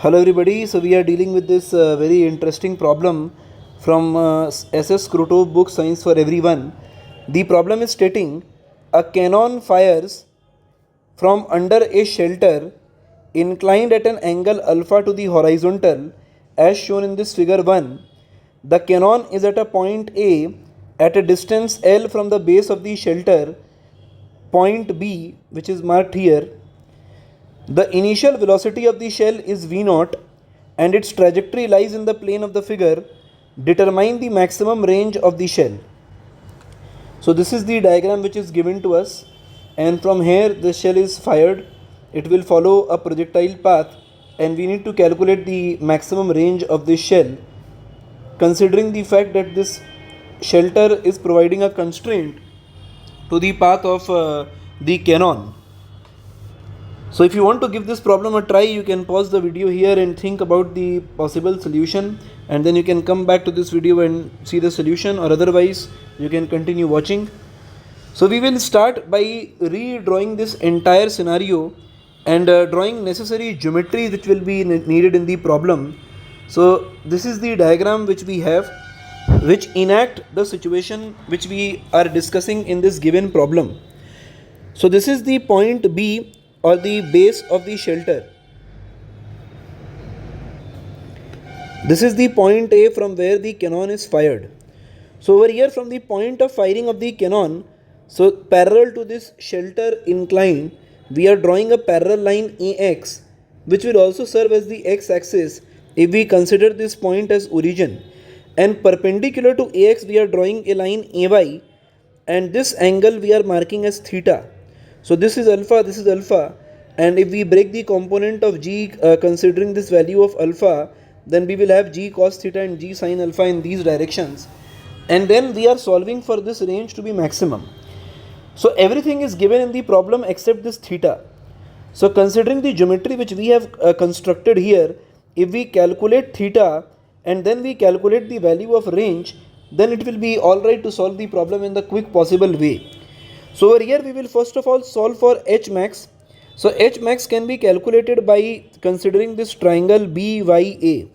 Hello everybody, so we are dealing with this very interesting problem from SS Krotov book Science for Everyone. The problem is stating a cannon fires from under a shelter inclined at an angle alpha to the horizontal as shown in this figure 1. The cannon is at a point A at a distance L from the base of the shelter, point B which is marked here. The initial velocity of the shell is V0 and its trajectory lies in the plane of the figure. Determine the maximum range of the shell. So this is the diagram which is given to us, and from here the shell is fired. It will follow a projectile path and we need to calculate the maximum range of this shell, considering the fact that this shelter is providing a constraint to the path of the cannon. So if you want to give this problem a try, you can pause the video here and think about the possible solution, and then you can come back to this video and see the solution, or otherwise you can continue watching. So we will start by redrawing this entire scenario and drawing necessary geometry which will be needed in the problem. So this is the diagram which we have, which enact the situation which we are discussing in this given problem. So this is the point B, or the base of the shelter. This is the point A from where the cannon is fired. So over here, from the point of firing of the cannon, so parallel to this shelter incline, we are drawing a parallel line AX, which will also serve as the x-axis if we consider this point as origin. And perpendicular to AX, we are drawing a line AY, and this angle we are marking as theta. So this is alpha, and if we break the component of g considering this value of alpha, then we will have g cos theta and g sin alpha in these directions, and then we are solving for this range to be maximum. So everything is given in the problem except this theta. So considering the geometry which we have constructed here, if we calculate theta and then we calculate the value of range, then it will be alright to solve the problem in the quick possible way. So over here we will first of all solve for H max. So H max can be calculated by considering this triangle BYA.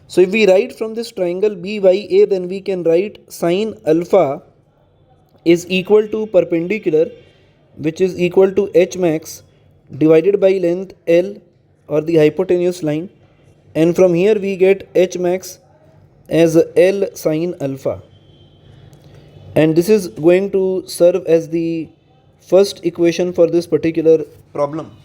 So if we write from this triangle BYA, then we can write sin alpha is equal to perpendicular, which is equal to H max divided by length L, or the hypotenuse line, and from here we get H max as L sin alpha. And this is going to serve as the first equation for this particular problem.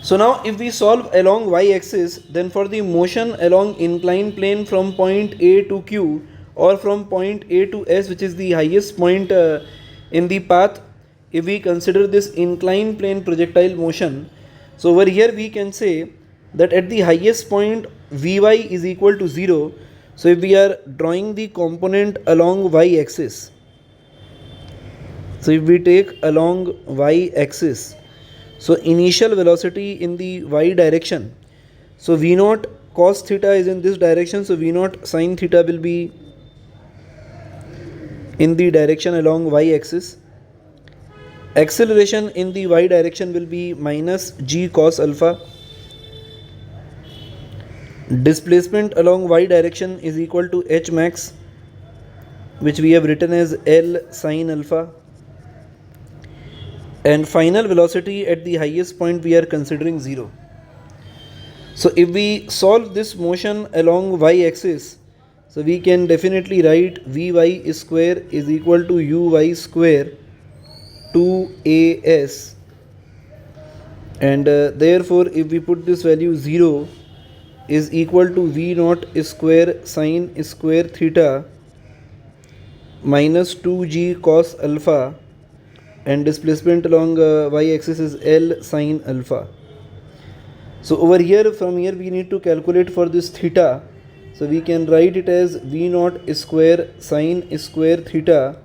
So now if we solve along y-axis, then for the motion along inclined plane from point A to Q, or from point A to S, which is the highest point in the path, if we consider this inclined plane projectile motion, so over here we can say that at the highest point Vy is equal to 0. So if we are drawing the component along y-axis, so if we take along y-axis, so initial velocity in the y direction, so V0 cos theta is in this direction, so V0 sin theta will be in the direction along y-axis. Acceleration in the y direction will be minus g cos alpha. Displacement along y direction is equal to H max, which we have written as L sin alpha, and final velocity at the highest point we are considering 0. So if we solve this motion along y axis, so we can definitely write Vy square is equal to Uy square 2as, and therefore if we put this value 0 is equal to V0 square sin square theta minus 2g cos alpha, and displacement along y-axis is L sin alpha. So over here, from here we need to calculate for this theta. So we can write it as V0 square sin square theta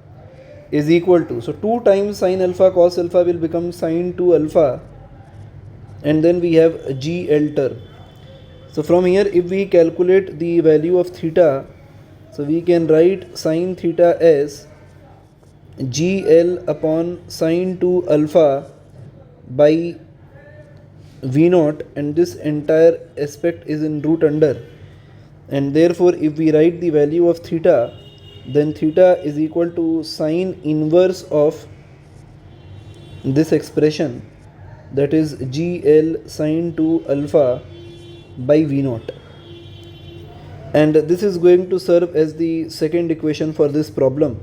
is equal to, so 2 times sin alpha cos alpha will become sin 2 alpha, and then we have GL term. So from here if we calculate the value of theta, so we can write sin theta as GL upon sin 2 alpha by V naught, and this entire aspect is in root under, and therefore if we write the value of theta, then theta is equal to sine inverse of this expression, that is GL sine 2 alpha by V naught, and this is going to serve as the second equation for this problem.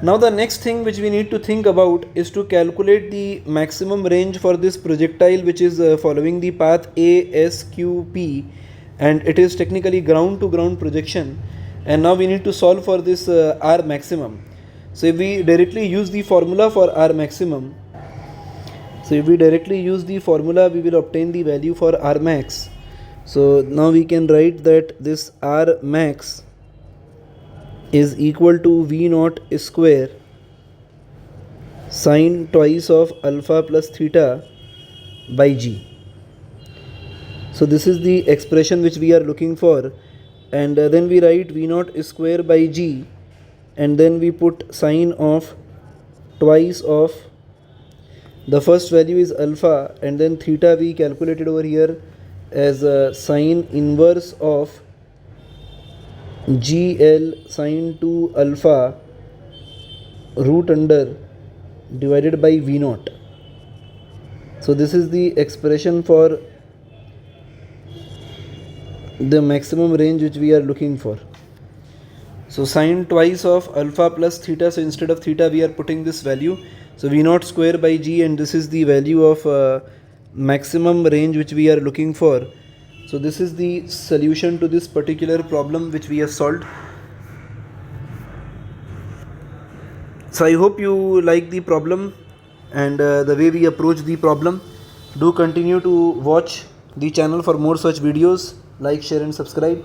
Now the next thing which we need to think about is to calculate the maximum range for this projectile, which is following the path ASQP, and it is technically ground to ground projection, and now we need to solve for this R maximum. So if we directly use the formula for R maximum, we will obtain the value for R max. So now we can write that this R max is equal to V naught square sine twice of alpha plus theta by G. So this is the expression which we are looking for, and then we write V naught square by G, and then we put sine of twice of the first value is alpha, and then theta we calculated over here as sine inverse of GL sine 2 alpha root under divided by V naught. So this is the expression for the maximum range which we are looking for. So sine twice of alpha plus theta, so instead of theta we are putting this value, so V naught square by G, and this is the value of maximum range which we are looking for. So this is the solution to this particular problem which we have solved. So I hope you like the problem and the way we approach the problem. Do continue to watch the channel for more such videos. Like, share and subscribe.